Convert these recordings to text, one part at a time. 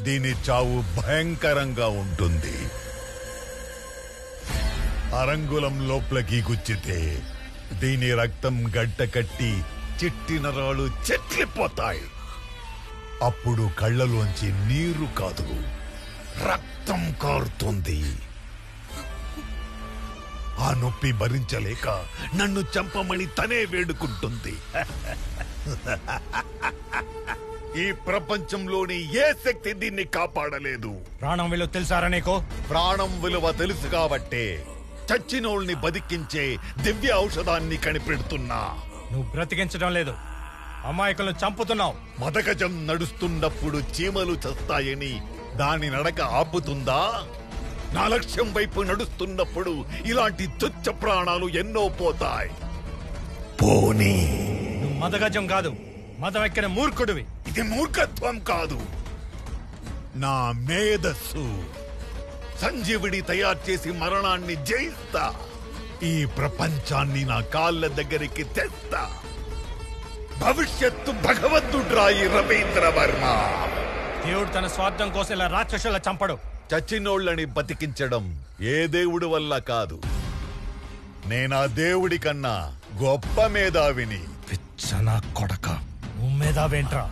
దీని చావు భయంకరంగా ఉంటుంది. అరంగుళం లోపలికి గుచ్చితే దీని రక్తం గడ్డ కట్టి చిట్టి నరాలు చెట్లిపోతాయి. అప్పుడు కళ్ళలోంచి నీరు కాదు, రక్తం కారుతుంది. ఆ నొప్పి భరించలేక నన్ను చంపమని తనే వేడుకుంటుంది. ఈ ప్రపంచంలోని ఏ శక్తి దీన్ని కాపాడలేదు. ప్రాణం విలువ తెలుసారా నీకు? ప్రాణం విలువ తెలుసు కాబట్టే చచ్చినోళ్ళని బతికించే దివ్య ఔషధాన్ని కనిపెడుతున్నా. నువ్వు బ్రతికించడం లేదు, అమాయకులను చంపుతున్నావు. మదగజం నడుస్తున్నప్పుడు చీమలు చస్తాయని దాని నడక ఆపుతుందా? నా లక్ష్యం వైపు నడుస్తున్నప్పుడు ఇలాంటి తుచ్చ ప్రాణాలు ఎన్నో పోతాయి. పోనీ నువ్వు మదగజం కాదు, మదం ఎక్కిన మూర్ఖుడివి. ఇది మూర్ఖత్వం కాదు, నా మేధస్సు. సంజీవుడి తయారు చేసి మరణాన్ని జయిస్తా. ఈ ప్రపంచాన్ని నా కాళ్ళ దగ్గరికి తెస్తా. భవిష్యత్తు భగవంతుడ్రాయి రవీంద్ర వర్మ. దేవుడు తన స్వార్థం కోసం ఇలా రాక్షసుల చంపడు. చచ్చినోళ్ళని బతికించడం ఏ దేవుడి వల్ల కాదు. నేనా దేవుడి కన్నా గొప్ప మేధావిని. పిచ్చనా కొడక, నువ్వు మేధావేంట్రా?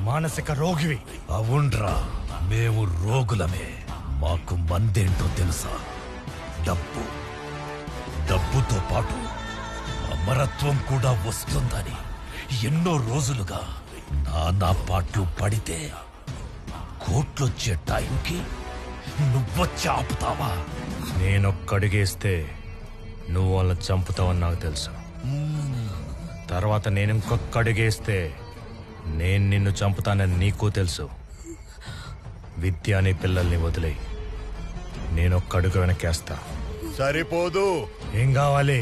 మానసిక రోగివి. అవునరా, మేము రోగులమే. మాకు మందేంటో తెలుసా? డబ్బు. డబ్బుతో పాటు అమరత్వం కూడా వస్తుందని ఎన్నో రోజులుగా నానా పాటలు పడితే కోట్లొచ్చే టైంకి నువ్వొచ్చి ఆపుతావా? నేనొక్కడిగేస్తే నువ్వు వాళ్ళని చంపుతావని నాకు తెలుసు. తర్వాత నేను ఇంకొక్కడిగేస్తే నేను నిన్ను చంపుతానని నీకు తెలుసు. విద్య అనే పిల్లల్ని వదిలే నేనొక్కడుగు వెనకేస్తా. సరిపోదు. ఏం కావాలి?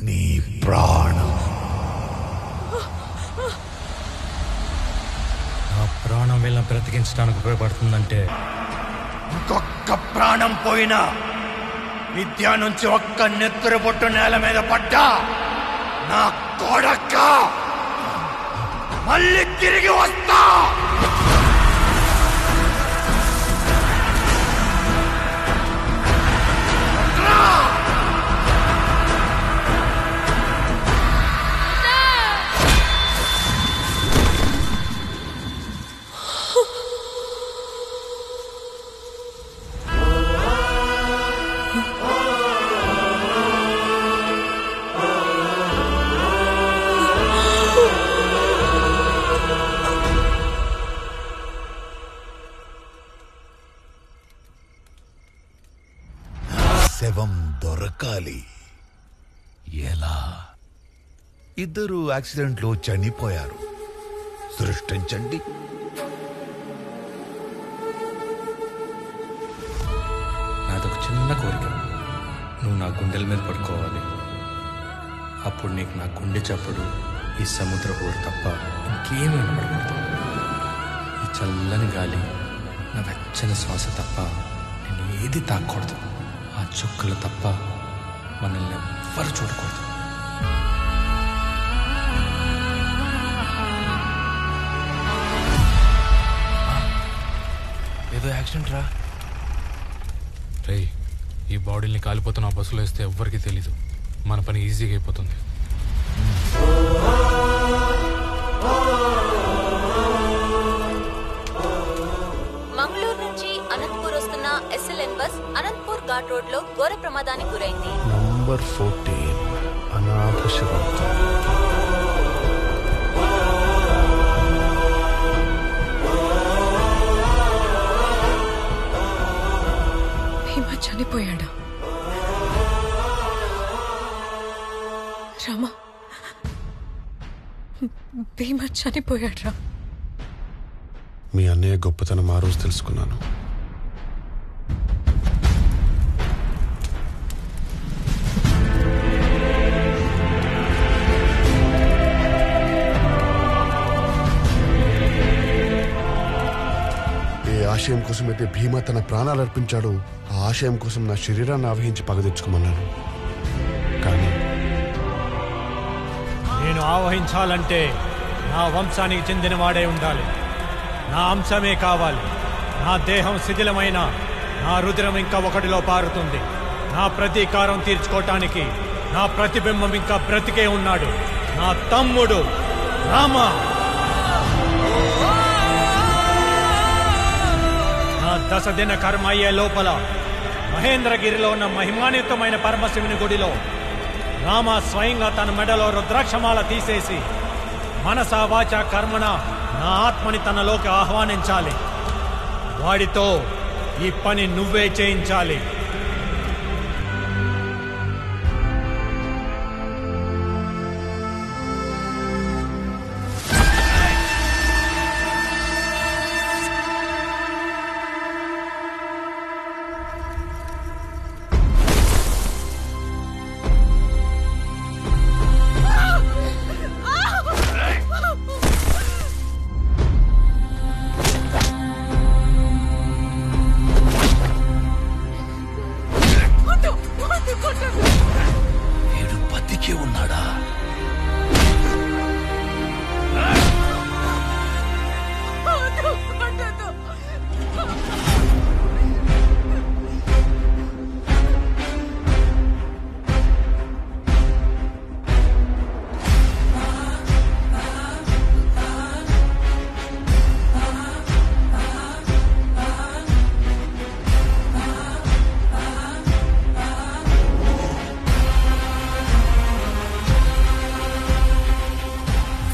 నీ ప్రాణం. నా ప్రాణం వీళ్ళని బ్రతికించడానికి ఉపయోగపడుతుందంటే ఇంకొక్క ప్రాణం పోయినా విద్య నుంచి ఒక్క నెత్తురు పొట్టు నేల మీద పడ్డా నా కొడక్క మళ్ళీ తిరిగి వస్తా. శవం దొరకాలి. ఎలా? ఇద్దరు యాక్సిడెంట్లో చనిపోయారు. సృష్టించండి. నాదొక చిన్న కోరిక. నువ్వు నా గుండెల మీద పడుకోవాలి. అప్పుడు నీకు నా గుండె చప్పుడు, ఈ సముద్ర హోరు తప్ప ఇంకేమీ వినపడకూడదు. ఈ చల్లని గాలి, నా వెచ్చని శ్వాస తప్ప నేను ఏది తాకూడదు. ఆ చుక్కలు తప్ప మనల్ని ఎవ్వరు చూడకూడదు. ఏదో యాక్సిడెంట్ రా. రే, ఈ బాడీని కాలిపోతున్న ఆ బస్సులో వేస్తే ఎవ్వరికీ తెలీదు. మన పని ఈజీగా అయిపోతుంది. మంగళూరు నుంచి అనంతపూర్ వస్తున్న SLN bus Anantapur ghat road లో ఘోర ప్రమాదానికి గురైంది. నంబర్ 14 అనాథ శివంతో. భీమా చనిపోయాడా? రామా, భీమా చనిపోయాడ్రా. మీ అన్నయ్య గొప్పతనం ఆ రోజు తెలుసుకున్నాను. ఏ ఆశయం కోసం అయితే భీమా తన ప్రాణాలు అర్పించాడో ఆ ఆశయం కోసం నా శరీరాన్ని ఆవహించి పగ తెచ్చుకోమన్నాను. కానీ నేను ఆవహించాలంటే నా వంశానికి చెందిన వాడే ఉండాలి. నా అంశమే కావాలి. నా దేహం శిథిలమైన నా రుద్రం ఇంకా ఒకటిలో పారుతుంది. నా ప్రతీకారం తీర్చుకోవటానికి నా ప్రతిబింబం ఇంకా బ్రతికే ఉన్నాడు. నా తమ్ముడు రామ. నా 10 దిన కర్మ అయ్యే లోపల మహేంద్రగిరిలో ఉన్న మహిమాన్వితమైన పరమశివుని గుడిలో రామ స్వయంగా తన మెడలో రుద్రాక్షమాల తీసేసి మనసా వాచ కర్మణ నా ఆత్మని తనలోకి ఆహ్వానించాలి. వాడితో ఈ పని నువ్వే చేయించాలి. వీడు బతికే ఉన్నాడా?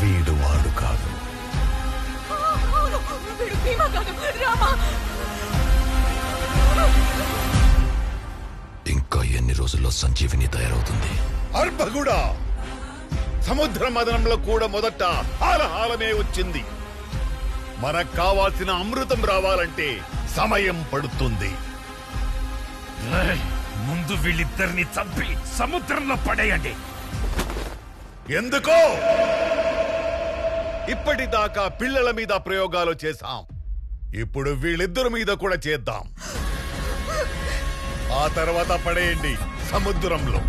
వీడు వాడు కాదు. ఇంకా ఎన్ని రోజుల్లో సంజీవిని తయారవుతుంది? అర్భగుడా, సముద్ర మదనంలో కూడా మొదట హాలహాలమే వచ్చింది. మనకు కావాల్సిన అమృతం రావాలంటే సమయం పడుతుంది. ముందు వీళ్ళిద్దరిని చంపి సముద్రంలో పడేయండి. ఎందుకో? ఇప్పటిదాకా పిల్లల మీద ప్రయోగాలు చేశాం. ఇప్పుడు వీళ్ళిద్దరి మీద కూడా చేద్దాం. ఆ తర్వాత పడేయండి సముద్రంలో.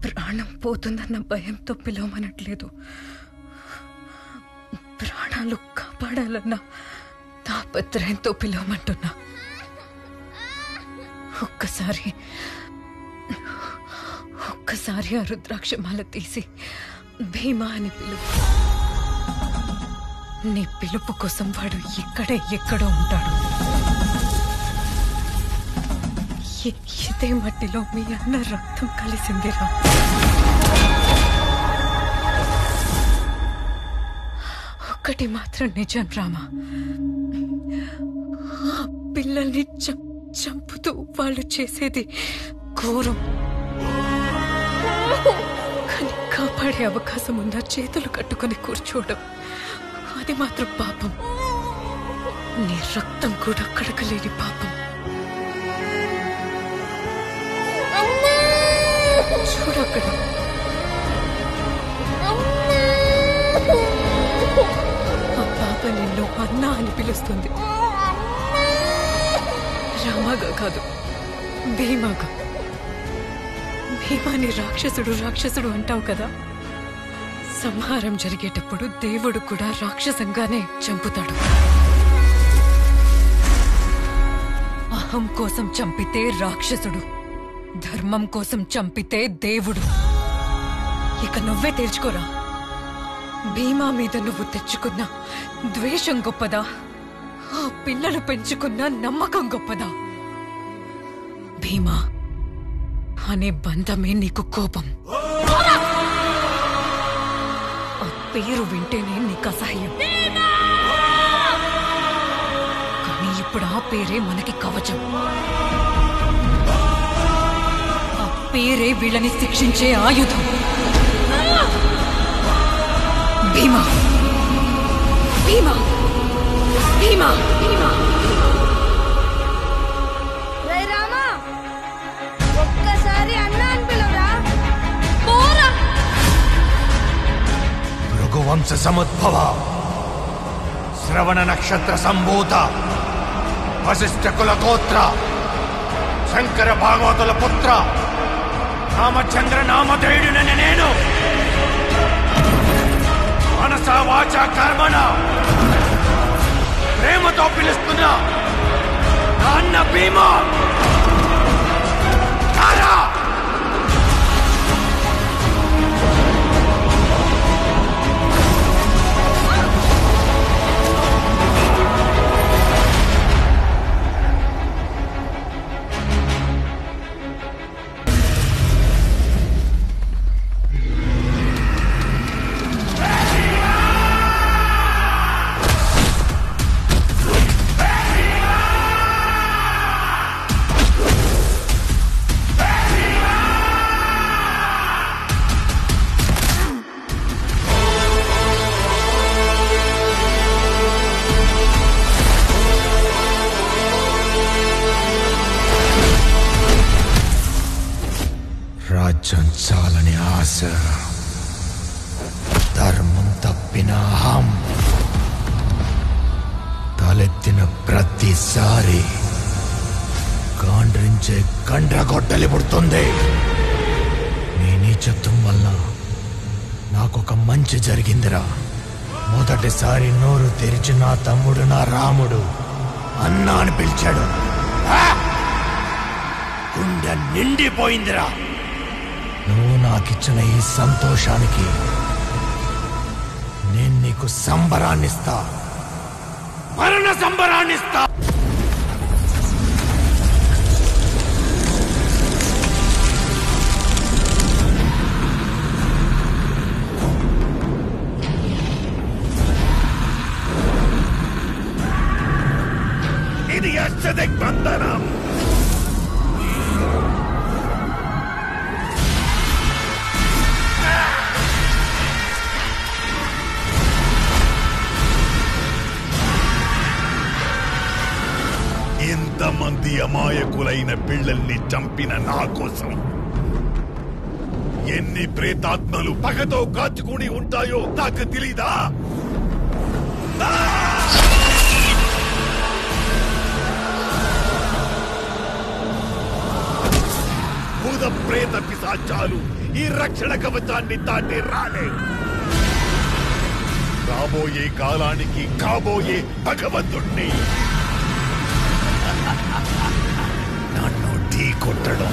ప్రాణం పోతుందన్న భయంతో పిలవమనట్లేదు. ప్రాణాలు కాపాడాలన్న తాపత్రయంతో పిలవమంటున్నా. ఒక్కసారి ఆ రుద్రాక్షమాల తీసి భీమా అని పిలువు. నీ పిలుపు కోసం వాడు ఎక్కడో ఉంటాడు. ఇదే మట్టిలో మీ అన్న రక్తం కలిసిందిరా. ఒక్కటి మాత్రం నిజం రామా, ఆ పిల్లల్ని చంపుతూ వాళ్ళు చేసేది ఘోరం. కానీ కాపాడే అవకాశం ఉన్న చేతులు కట్టుకుని కూర్చోవడం, అది మాత్రం పాపం. నీ రక్తం కూడా కడకలేని పాపం. చూడక్కడ ఆ పాప నిన్ను అన్నా అని పిలుస్తుంది. రామాగా కాదు, భీమాగా. భీమాని రాక్షసుడు అంటావు కదా. సంహారం జరిగేటప్పుడు దేవుడు కూడా రాక్షసంగానే చంపుతాడు. అహం కోసం చంపితే రాక్షసుడు, ధర్మం కోసం చంపితే దేవుడు. ఇక నువ్వే తేల్చుకోరా. భీమా మీద నువ్వు తెచ్చుకున్న ద్వేషం గొప్పదా, ఆ పిల్లలు పెంచుకున్న నమ్మకం గొప్పదా? భీమా అనే బంధమే నీకు కోపం. ఆ పేరు వింటేనే నీకు అసహ్యం. కానీ ఇప్పుడు ఆ పేరే మనకి కవచం. ఆ పేరే వీళ్ళని శిక్షించే ఆయుధం. భీమా, భీమా, భీమా, భీమా. రామా, ఒక్కసారి అన్నా అని పిలవరా. పోరా. భృగువంశ సముద్భవ, శ్రవణ నక్షత్ర సంభూత, వశిష్ఠ కుల గోత్ర, శంకర భాగవతుల పుత్ర రామచంద్ర నామధేయుడినని నేను మనస వాచ కర్మణ ప్రేమతో పిలుస్తున్నా నాన్న భీమా. రాజ్యం చాలని ఆశ, ధర్మం తప్పిన అహం తలెత్తిన ప్రతిసారి గాండ్రించే కండ్రగొడ్డలి పుడుతుంది. నీ నీచత్వం వల్ల నాకొక మంచి జరిగిందిరా. మొదటిసారి నోరు తెరిచి నా తమ్ముడు నా రాముడు అన్నా అని పిలిచాడు. గుండె నిండిపోయిందిరా. నువ్వు నాకిచ్చిన ఈ సంతోషానికి నేను నీకు సంబరాన్నిస్తా, మరణ సంబరాన్నిస్తా. ఇది అష్టదిగ్బంధనం. ఇంతమంది అమాయకులైన పిల్లల్ని చంపిన నా కోసం ఎన్ని ప్రేతాత్మలు పగతో కాచుకుని ఉంటాయో నాకు తెలీదా? భూత ప్రేత పిశాచాలు ఈ రక్షణ కవచాన్ని దాటి రాలే. రాబోయే కాలానికి కాబోయే భగవంతుణ్ణి నన్ను ఢీ కొట్టడం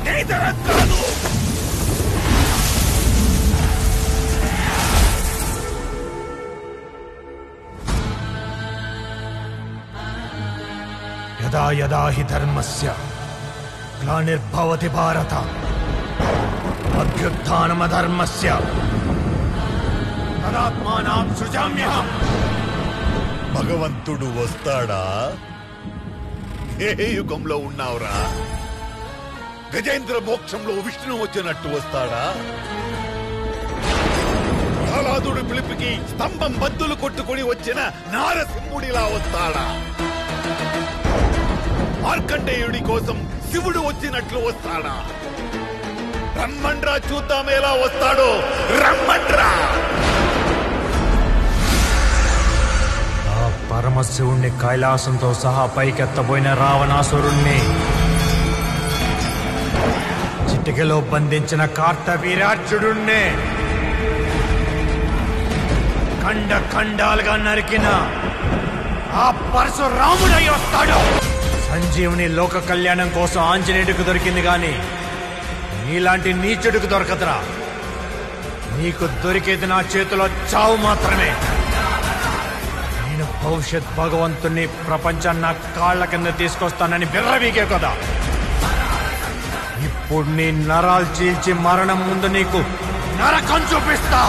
నేతరం కాదు. యదా యదా హి ధర్మస్య గ్లానిర్భవతి భారత అభ్యుత్థానమధర్మస్య తదాత్మానాం సృజామ్యహం. భగవంతుడు వస్తాడా? ఏ యుగంలో ఉన్నావురా? గజేంద్ర మోక్షంలో విష్ణు వచ్చినట్టు వస్తాడా? ప్రహ్లాదుడు పిలుపుకి స్తంభం బద్దులు కొట్టుకుని వచ్చిన నారసింహుడిలా వస్తాడా? మార్కండేయుడి కోసం శివుడు వచ్చినట్లు వస్తాడా? రమ్మండ్రా, చూద్దాం ఎలా వస్తాడో. రమ్మండ్రా. పరమశివుణ్ణి కైలాసంతో సహా పైకెత్తబోయిన రావణాసురుణ్ణి చిటికెలో బంధించిన కార్తవీర్యార్జునుణ్ణి ఖండ ఖండాలుగా నరికిన ఆ పరశురాముడై వస్తాడు. సంజీవుని లోక కళ్యాణం కోసం ఆంజనేయుడికి దొరికింది గాని నీలాంటి నీచుడికి దొరకదురా. నీకు దొరికేది నా చేతిలో చావు మాత్రమే. భవిష్యత్ భగవంతుని ప్రపంచాన్ని నా కాళ్ల కింద తీసుకొస్తానని బిర్రవీగే కదా. ఇప్పుడు నీ నరాలు చీల్చి మరణం ముందు నీకు నరకం చూపిస్తా.